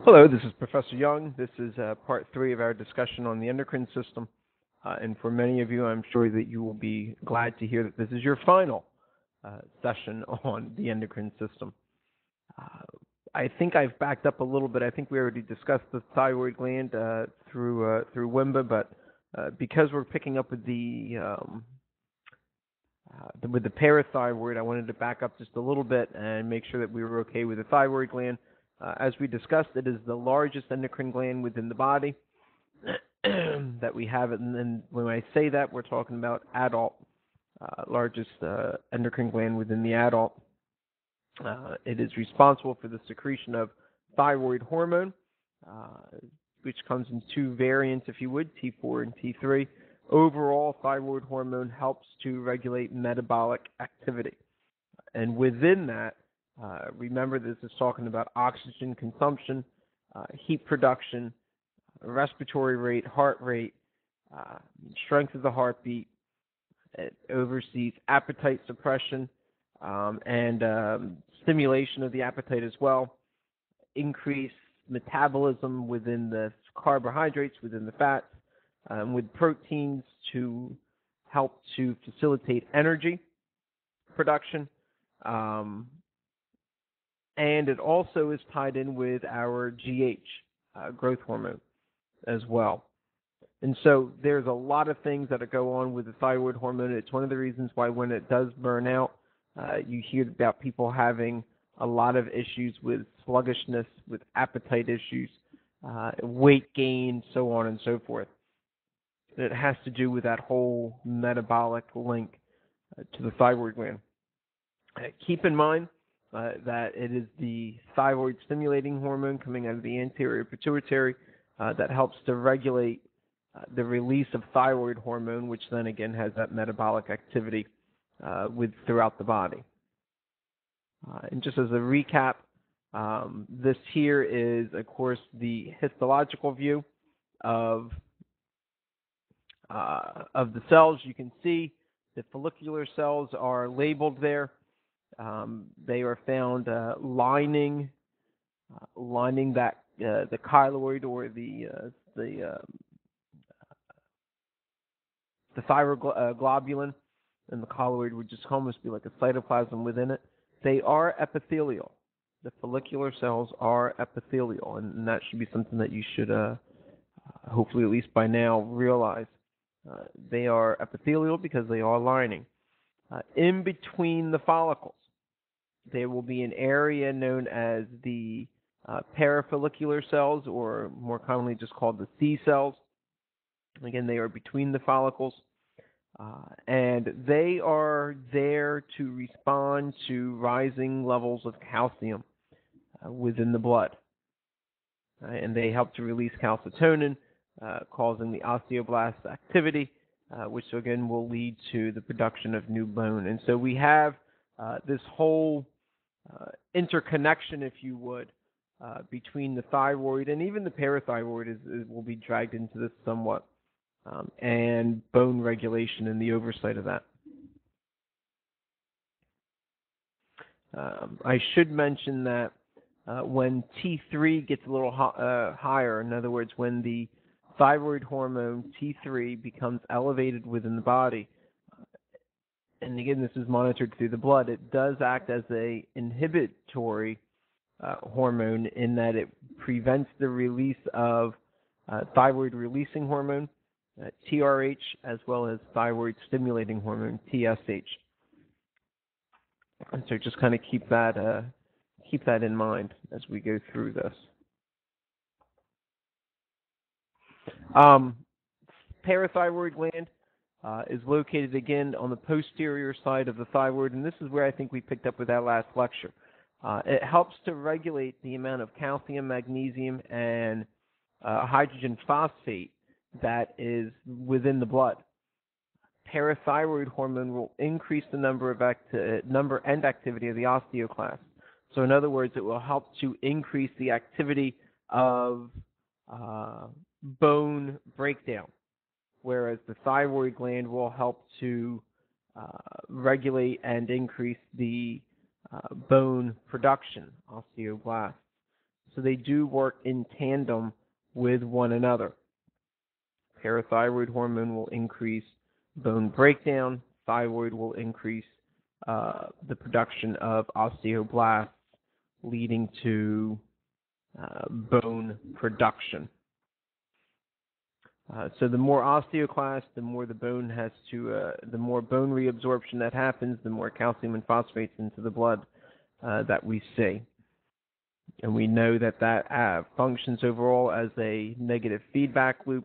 Hello, this is Professor Young. This is part 3 of our discussion on the endocrine system. And for many of you, I'm sure that you will be glad to hear that this is your final session on the endocrine system. I think I've backed up a little bit. I think we already discussed the thyroid gland through WIMBA, but because we're picking up with the parathyroid, I wanted to back up just a little bit and make sure that we were okay with the thyroid gland. As we discussed, it is the largest endocrine gland within the body that we have. And when I say that, we're talking about adult, largest endocrine gland within the adult. It is responsible for the secretion of thyroid hormone, which comes in two variants, if you would, T4 and T3. Overall, thyroid hormone helps to regulate metabolic activity. And within that, remember, this is talking about oxygen consumption, heat production, respiratory rate, heart rate, strength of the heartbeat. It oversees appetite suppression and stimulation of the appetite as well, increase metabolism within the carbohydrates, within the fats, with proteins to help to facilitate energy production. And it also is tied in with our GH, growth hormone, as well. And so there's a lot of things that go on with the thyroid hormone. It's one of the reasons why when it does burn out, you hear about people having a lot of issues with sluggishness, with appetite issues, weight gain, so on and so forth. And it has to do with that whole metabolic link to the thyroid gland. Keep in mind that it is the thyroid stimulating hormone coming out of the anterior pituitary that helps to regulate the release of thyroid hormone, which then again has that metabolic activity throughout the body. And just as a recap, this here is, of course, the histological view of the cells. You can see the follicular cells are labeled there. They are found lining that the chyloid or the thyroglobulin, and the chyloid would just almost be like a cytoplasm within it. They are epithelial. The follicular cells are epithelial, and that should be something that you should hopefully at least by now realize. They are epithelial because they are lining. In between the follicles, there will be an area known as the parafollicular cells, or more commonly just called the C cells. Again, they are between the follicles, and they are there to respond to rising levels of calcium within the blood. And they help to release calcitonin, causing the osteoblast activity, which again will lead to the production of new bone. And so we have this whole interconnection, if you would, between the thyroid and even the parathyroid will be dragged into this somewhat, and bone regulation and the oversight of that. I should mention that when T3 gets a little higher, in other words, when the thyroid hormone T3 becomes elevated within the body, and again, this is monitored through the blood, it does act as an inhibitory hormone in that it prevents the release of thyroid-releasing hormone, TRH, as well as thyroid-stimulating hormone, TSH. And so just kind of keep that in mind as we go through this. Parathyroid gland is located again on the posterior side of the thyroid, and this is where I think we picked up with that last lecture. It helps to regulate the amount of calcium, magnesium, and hydrogen phosphate that is within the blood. Parathyroid hormone will increase the number and activity of the osteoclast. So in other words, it will help to increase the activity of bone breakdown, whereas the thyroid gland will help to regulate and increase the bone production, osteoblast. So they do work in tandem with one another. Parathyroid hormone will increase bone breakdown. Thyroid will increase the production of osteoblasts, leading to bone production. So the more osteoclast, the more the bone has to, the more bone reabsorption that happens, the more calcium and phosphates into the blood that we see. And we know that that functions overall as a negative feedback loop,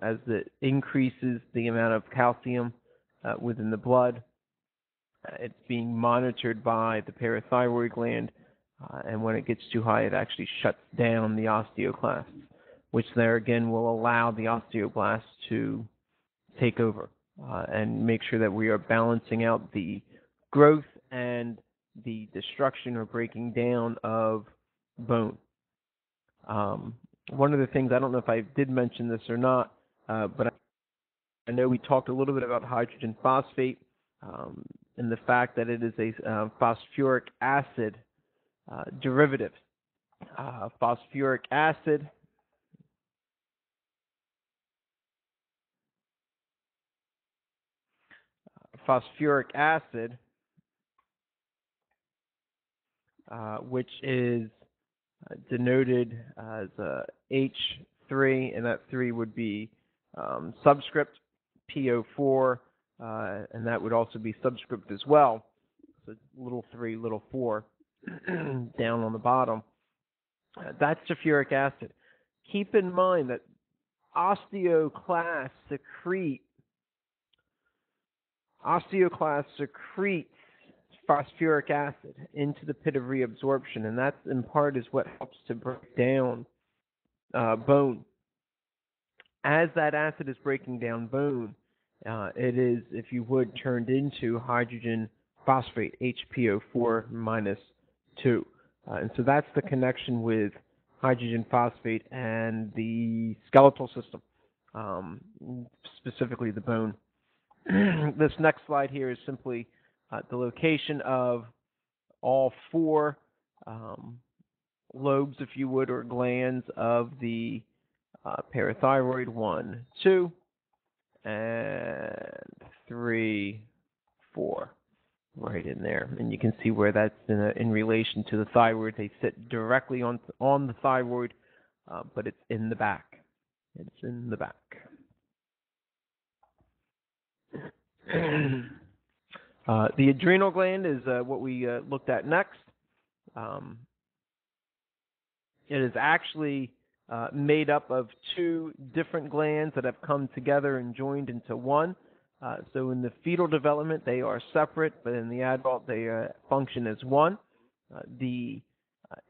as it increases the amount of calcium within the blood. It's being monitored by the parathyroid gland, and when it gets too high, it actually shuts down the osteoclasts, which there again will allow the osteoblasts to take over and make sure that we are balancing out the growth and the destruction or breaking down of bone. One of the things, I don't know if I did mention this or not, but I know we talked a little bit about hydrogen phosphate and the fact that it is a phosphoric acid derivative. Phosphoric acid which is denoted as H3, and that 3 would be subscript PO4, and that would also be subscript as well. So little 3, little 4 down on the bottom. That's sulfuric acid. Keep in mind that osteoclasts secrete phosphoric acid into the pit of reabsorption, and that in part is what helps to break down bone. As that acid is breaking down bone, it is, if you would, turned into hydrogen phosphate, HPO4 minus 2. And so that's the connection with hydrogen phosphate and the skeletal system, specifically the bone. This next slide here is simply the location of all 4 lobes, if you would, or glands of the parathyroid. 1, 2, and 3, 4, right in there. And you can see where that's in relation to the thyroid. They sit directly on the thyroid, but it's in the back. It's in the back. The adrenal gland is what we looked at next. It is actually made up of 2 different glands that have come together and joined into one. So in the fetal development, they are separate, but in the adult, they function as one. The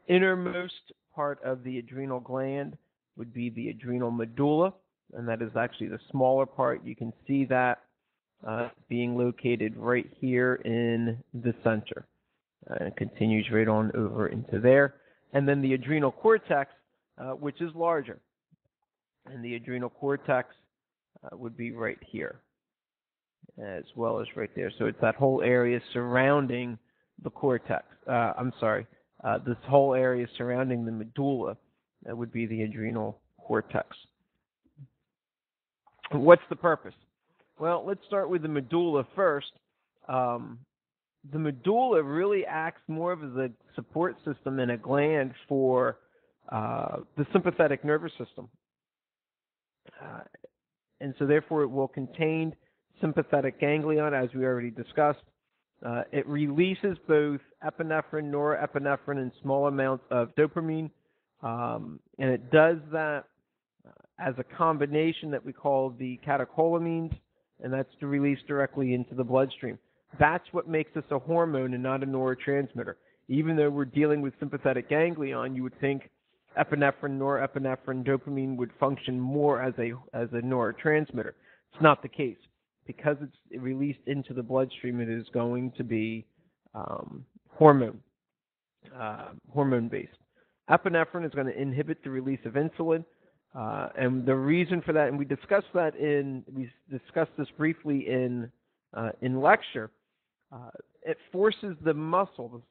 innermost part of the adrenal gland would be the adrenal medulla, and that is actually the smaller part. You can see that being located right here in the center. It continues right on over into there. And then the adrenal cortex, which is larger. And the adrenal cortex would be right here, as well as right there. So it's that whole area surrounding the cortex. This whole area surrounding the medulla would be the adrenal cortex. What's the purpose? Well, let's start with the medulla first. The medulla really acts more of as a support system and a gland for the sympathetic nervous system. And so therefore it will contain sympathetic ganglion, as we already discussed. It releases both epinephrine, norepinephrine, and small amounts of dopamine. And it does that as a combination that we call the catecholamines, and that's to release directly into the bloodstream. That's what makes us a hormone and not a neurotransmitter. Even though we're dealing with sympathetic ganglion, you would think epinephrine, norepinephrine, dopamine would function more as a neurotransmitter. It's not the case. Because it's released into the bloodstream, it is going to be hormone-based. Epinephrine is going to inhibit the release of insulin, and the reason for that, and we discussed this briefly in lecture. It forces the muscle,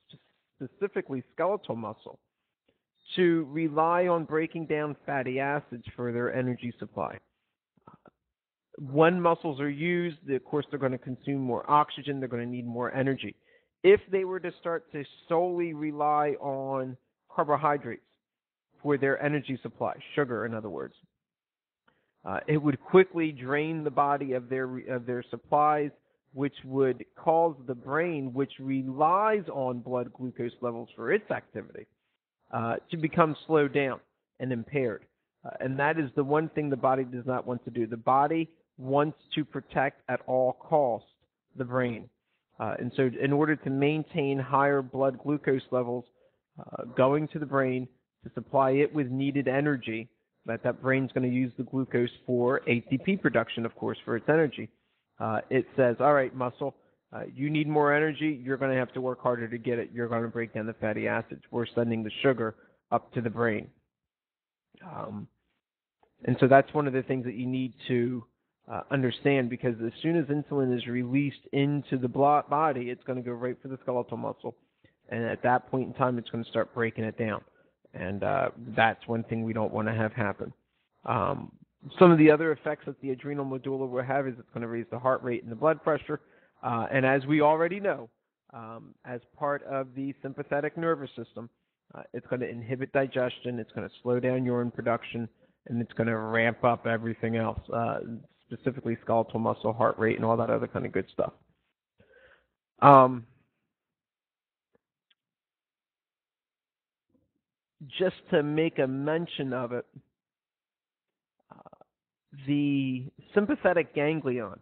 specifically skeletal muscle, to rely on breaking down fatty acids for their energy supply. When muscles are used, of course, they're going to consume more oxygen. They're going to need more energy. If they were to start to solely rely on carbohydrates for their energy supply, sugar, in other words, it would quickly drain the body of their supplies, which would cause the brain, which relies on blood glucose levels for its activity, to become slowed down and impaired. And that is the one thing the body does not want to do. The body wants to protect at all costs the brain. And so in order to maintain higher blood glucose levels going to the brain to supply it with needed energy, that brain's going to use the glucose for ATP production, of course, for its energy. It says, all right, muscle, you need more energy. You're going to have to work harder to get it. You're going to break down the fatty acids. We're sending the sugar up to the brain. And so that's one of the things that you need to understand, because as soon as insulin is released into the body, it's going to go right for the skeletal muscle. And at that point in time, it's going to start breaking it down. And that's one thing we don't want to have happen. Some of the other effects that the adrenal medulla will have is it's going to raise the heart rate and the blood pressure. And as we already know, as part of the sympathetic nervous system, it's going to inhibit digestion, it's going to slow down urine production, and it's going to ramp up everything else, specifically skeletal muscle, heart rate, and all that other kind of good stuff. Just to make a mention of it, the sympathetic ganglion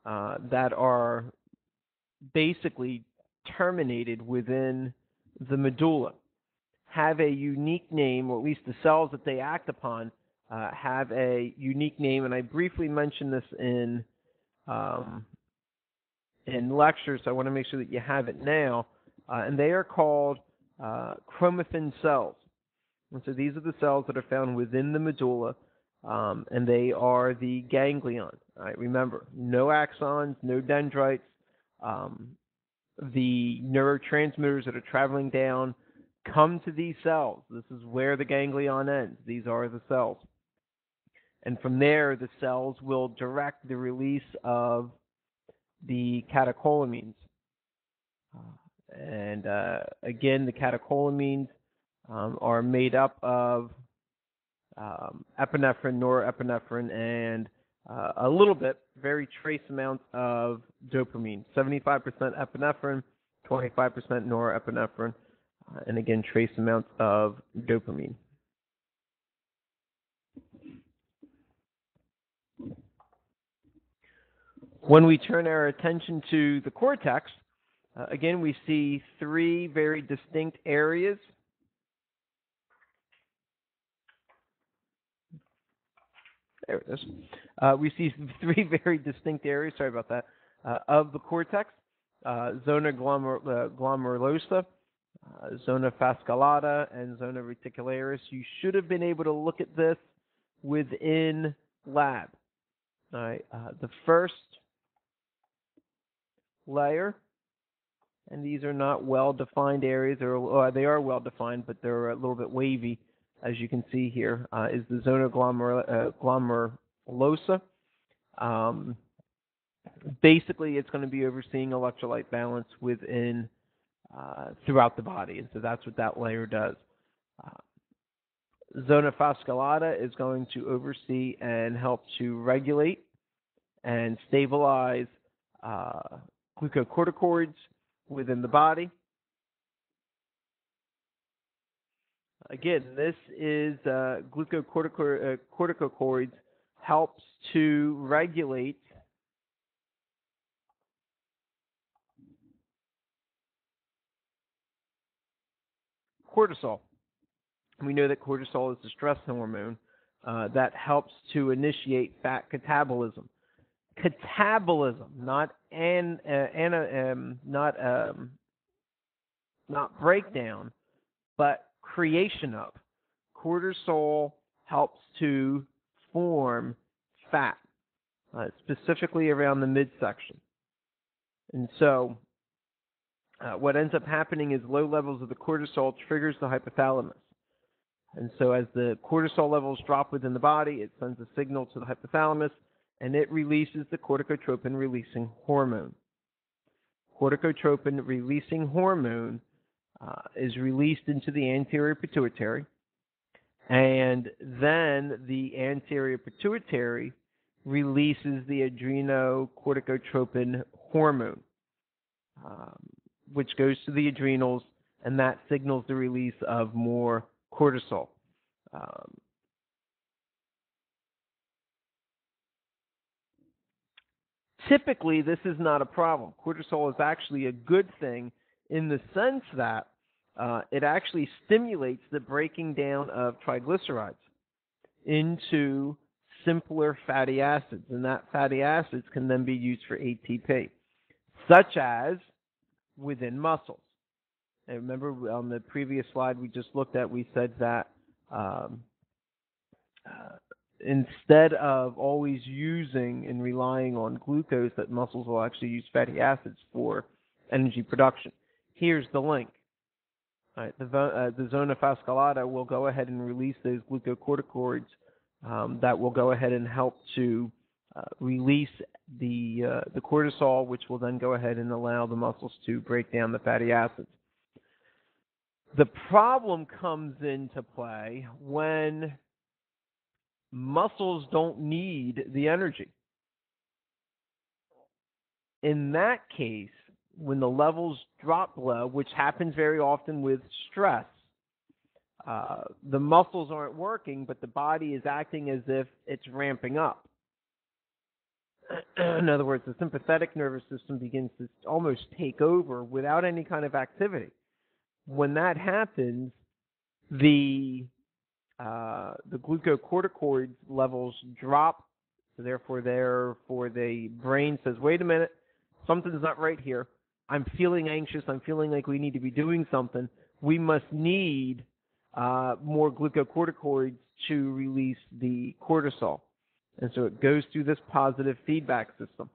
that are basically terminated within the medulla have a unique name, or at least the cells that they act upon have a unique name, and I briefly mentioned this in lectures, so I want to make sure that you have it now, and they are called chromatin cells. And so these are the cells that are found within the medulla, and they are the ganglion. All right, remember, no axons, no dendrites. The neurotransmitters that are traveling down come to these cells. This is where the ganglion ends. These are the cells. And from there, the cells will direct the release of the catecholamines. And again, the catecholamines are made up of epinephrine, norepinephrine, and a little bit, very trace amounts of dopamine. 75% epinephrine, 25% norepinephrine, and again, trace amounts of dopamine. When we turn our attention to the cortex, again, we see three very distinct areas. There it is. We see three very distinct areas, sorry about that, of the cortex. Zona glomerulosa, zona fasciculata, and zona reticularis. You should have been able to look at this within lab. All right, the first layer, and these are not well-defined areas, or they are well-defined, but they're a little bit wavy, as you can see here, is the zona glomerulosa. Basically, it's going to be overseeing electrolyte balance within throughout the body, and so that's what that layer does. Zona fasciculata is going to oversee and help to regulate and stabilize glucocorticoids within the body. Again, this is glucocorticoids helps to regulate cortisol. We know that cortisol is the stress hormone that helps to initiate fat catabolism. Catabolism, not breakdown, but creation of. Cortisol helps to form fat, specifically around the midsection. And so what ends up happening is low levels of the cortisol triggers the hypothalamus. And so as the cortisol levels drop within the body, it sends a signal to the hypothalamus, and it releases the corticotropin-releasing hormone. Corticotropin-releasing hormone is released into the anterior pituitary, and then the anterior pituitary releases the adrenocorticotropin hormone, which goes to the adrenals, and that signals the release of more cortisol. Typically, this is not a problem. Cortisol is actually a good thing in the sense that it actually stimulates the breaking down of triglycerides into simpler fatty acids, and that fatty acids can then be used for ATP, such as within muscles. And remember on the previous slide we just looked at, we said that instead of always using and relying on glucose, that muscles will actually use fatty acids for energy production. Here's the link. All right, the zona fasciculata will go ahead and release those glucocorticoids that will go ahead and help to release the cortisol, which will then go ahead and allow the muscles to break down the fatty acids. The problem comes into play when muscles don't need the energy. In that case, when the levels drop below, which happens very often with stress, the muscles aren't working, but the body is acting as if it's ramping up. In other words, the sympathetic nervous system begins to almost take over without any kind of activity. When that happens, the glucocorticoid levels drop, so therefore the brain says, wait a minute, something's not right here. I'm feeling anxious. I'm feeling like we need to be doing something. We must need more glucocorticoids to release the cortisol. And so it goes through this positive feedback system.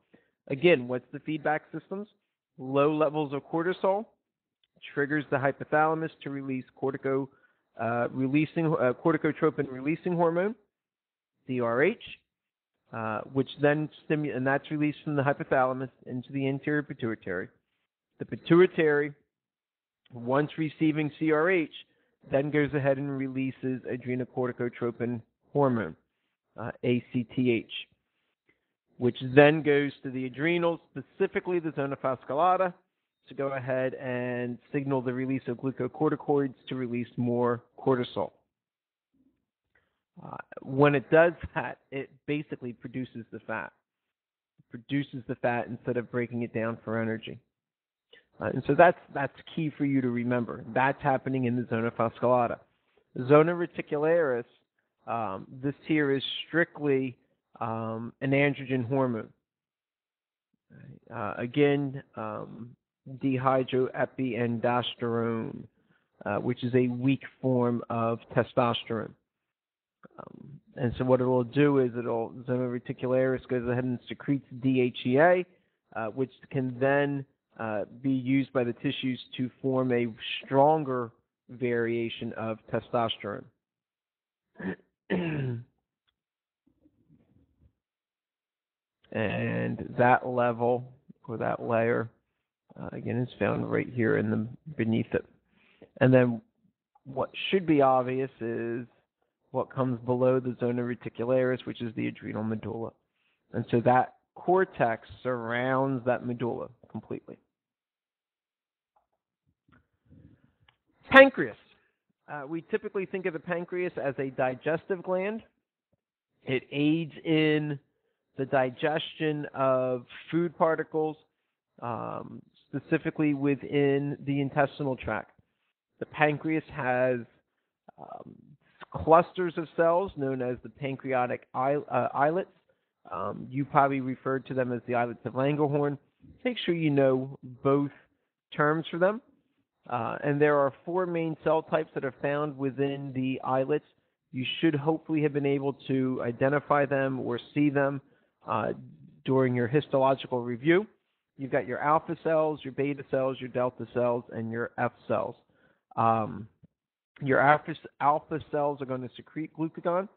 Again, what's the feedback systems? Low levels of cortisol triggers the hypothalamus to release corticotropin releasing hormone, CRH, which then and that's released from the hypothalamus into the anterior pituitary. The pituitary, once receiving CRH, then goes ahead and releases adrenocorticotropin hormone, ACTH, which then goes to the adrenals, specifically the zona fasciculata, to go ahead and signal the release of glucocorticoids to release more cortisol. When it does that, it basically produces the fat. It produces the fat instead of breaking it down for energy. And so that's key for you to remember. That's happening in the zona fasciculata. The zona reticularis, this here is strictly an androgen hormone. Again, dihydroepiandrosterone, which is a weak form of testosterone. And so what it will do is zona reticularis goes ahead and secretes DHEA, which can then be used by the tissues to form a stronger variation of testosterone. And that level, or that layer, again, is found right here beneath it. And then what should be obvious is what comes below the zona reticularis, which is the adrenal medulla. And so that cortex surrounds that medulla completely. Pancreas. We typically think of the pancreas as a digestive gland. It aids in the digestion of food particles, specifically within the intestinal tract. The pancreas has clusters of cells known as the pancreatic islets. You probably referred to them as the islets of Langerhorn. Make sure you know both terms for them. And there are 4 main cell types that are found within the islets. You should hopefully have been able to identify them or see them during your histological review. You've got your alpha cells, your beta cells, your delta cells, and your F cells. Your alpha cells are going to secrete glucagon,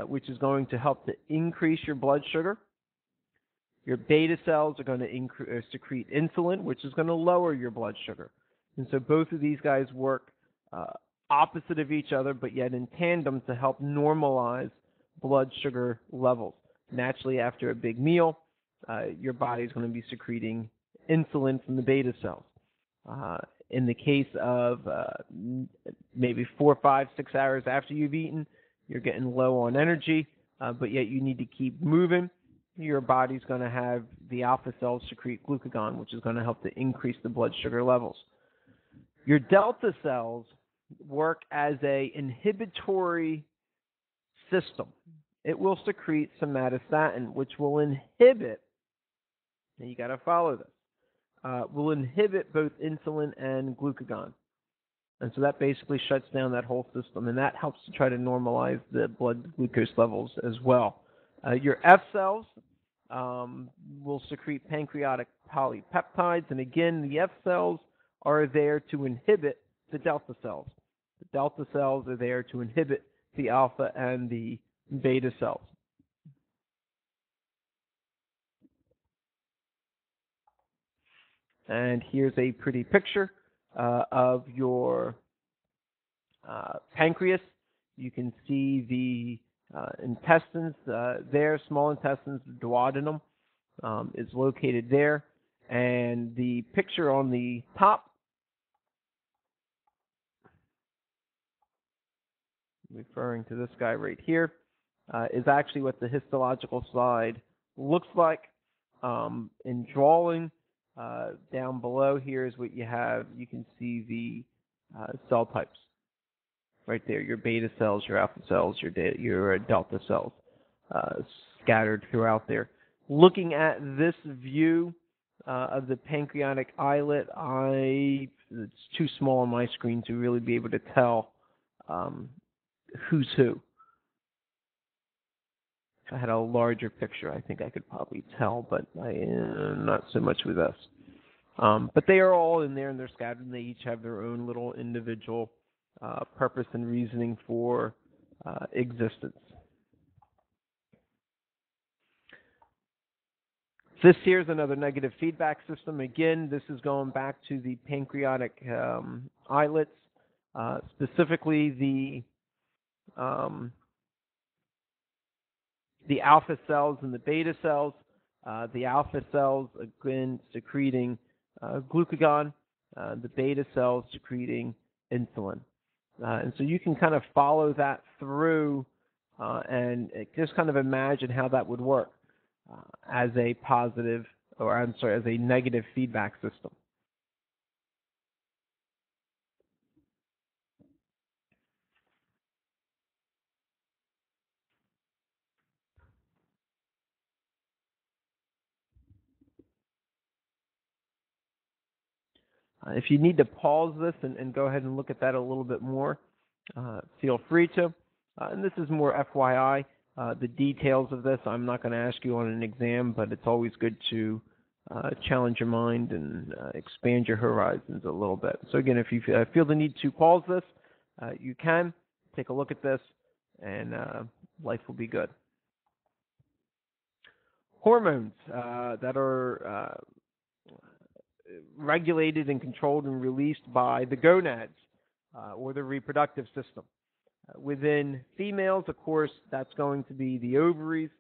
which is going to help to increase your blood sugar. Your beta cells are going to secrete insulin, which is going to lower your blood sugar. And so both of these guys work opposite of each other, but yet in tandem to help normalize blood sugar levels. Naturally, after a big meal, your body is going to be secreting insulin from the beta cells. In the case of maybe 4, 5, 6 hours after you've eaten, you're getting low on energy, but yet you need to keep moving. Your body's going to have the alpha cells secrete glucagon, which is going to help to increase the blood sugar levels. Your delta cells work as an inhibitory system. It will secrete somatostatin, which will inhibit, and you got to follow this, will inhibit both insulin and glucagon. And so that basically shuts down that whole system, and that helps to try to normalize the blood glucose levels as well. Your F cells will secrete pancreatic polypeptides, and again, the F cells are there to inhibit the delta cells. The delta cells are there to inhibit the alpha and the beta cells. And here's a pretty picture of your pancreas. You can see the intestines there, small intestines, the duodenum is located there. And the picture on the top, referring to this guy right here, is actually what the histological slide looks like. In drawing, down below here is what you have. You can see the cell types right there, your beta cells, your alpha cells, your delta cells scattered throughout there. Looking at this view of the pancreatic islet, it's too small on my screen to really be able to tell who's who. If I had a larger picture, I think I could probably tell, but not so much with this. But they are all in there, and they're scattered, and they each have their own little individual purpose and reasoning for existence. This here is another negative feedback system. Again, this is going back to the pancreatic islets, specifically the alpha cells and the beta cells. The alpha cells, again, secreting glucagon, the beta cells secreting insulin. And so you can kind of follow that through and just kind of imagine how that would work as a positive, or I'm sorry, as a negative feedback system. If you need to pause this and go ahead and look at that a little bit more, feel free to. And this is more FYI. The details of this I'm not going to ask you on an exam, but it's always good to challenge your mind and expand your horizons a little bit. So again, if you feel the need to pause this, you can take a look at this, and life will be good. Hormones that are regulated and controlled and released by the gonads or the reproductive system. Within females, of course, that's going to be the ovaries,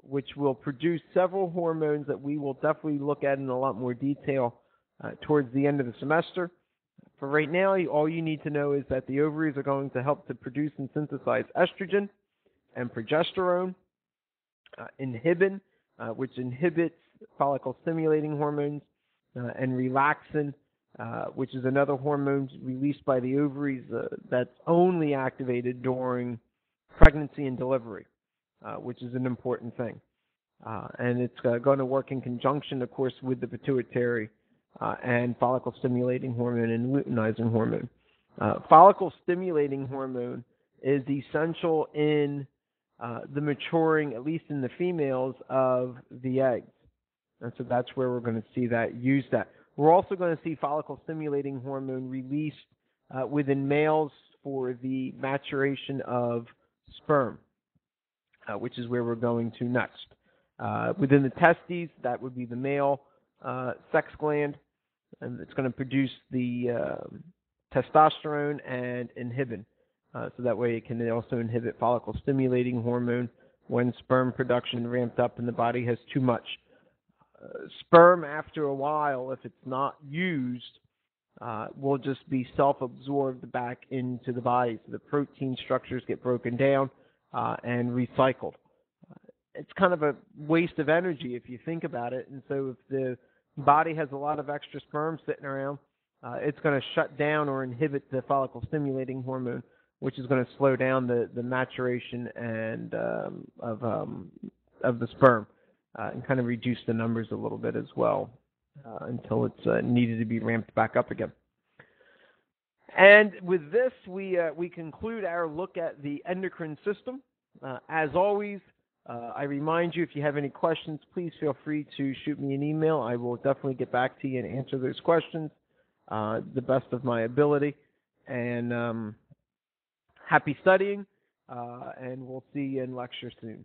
which will produce several hormones that we will definitely look at in a lot more detail towards the end of the semester. For right now, all you need to know is that the ovaries are going to help to produce and synthesize estrogen and progesterone, inhibin, which inhibits follicle-stimulating hormones, and relaxin, which is another hormone released by the ovaries that's only activated during pregnancy and delivery, which is an important thing. And it's going to work in conjunction, of course, with the pituitary and follicle-stimulating hormone and luteinizing hormone. Follicle-stimulating hormone is essential in the maturing, at least in the females, of the eggs. And so that's where we're going to see that, use that. We're also going to see follicle-stimulating hormone released within males for the maturation of sperm, which is where we're going to next. Within the testes, that would be the male sex gland, and it's going to produce the testosterone and inhibin. So that way it can also inhibit follicle stimulating hormone when sperm production ramped up and the body has too much. Sperm, after a while, if it's not used, will just be self-absorbed back into the body. So the protein structures get broken down and recycled. It's kind of a waste of energy if you think about it. And so if the body has a lot of extra sperm sitting around, it's going to shut down or inhibit the follicle stimulating hormone, which is going to slow down the maturation and of the sperm and kind of reduce the numbers a little bit as well until it's needed to be ramped back up again. And with this, we conclude our look at the endocrine system. As always, I remind you, if you have any questions, please feel free to shoot me an email. I will definitely get back to you and answer those questions the best of my ability. And happy studying, and we'll see you in lecture soon.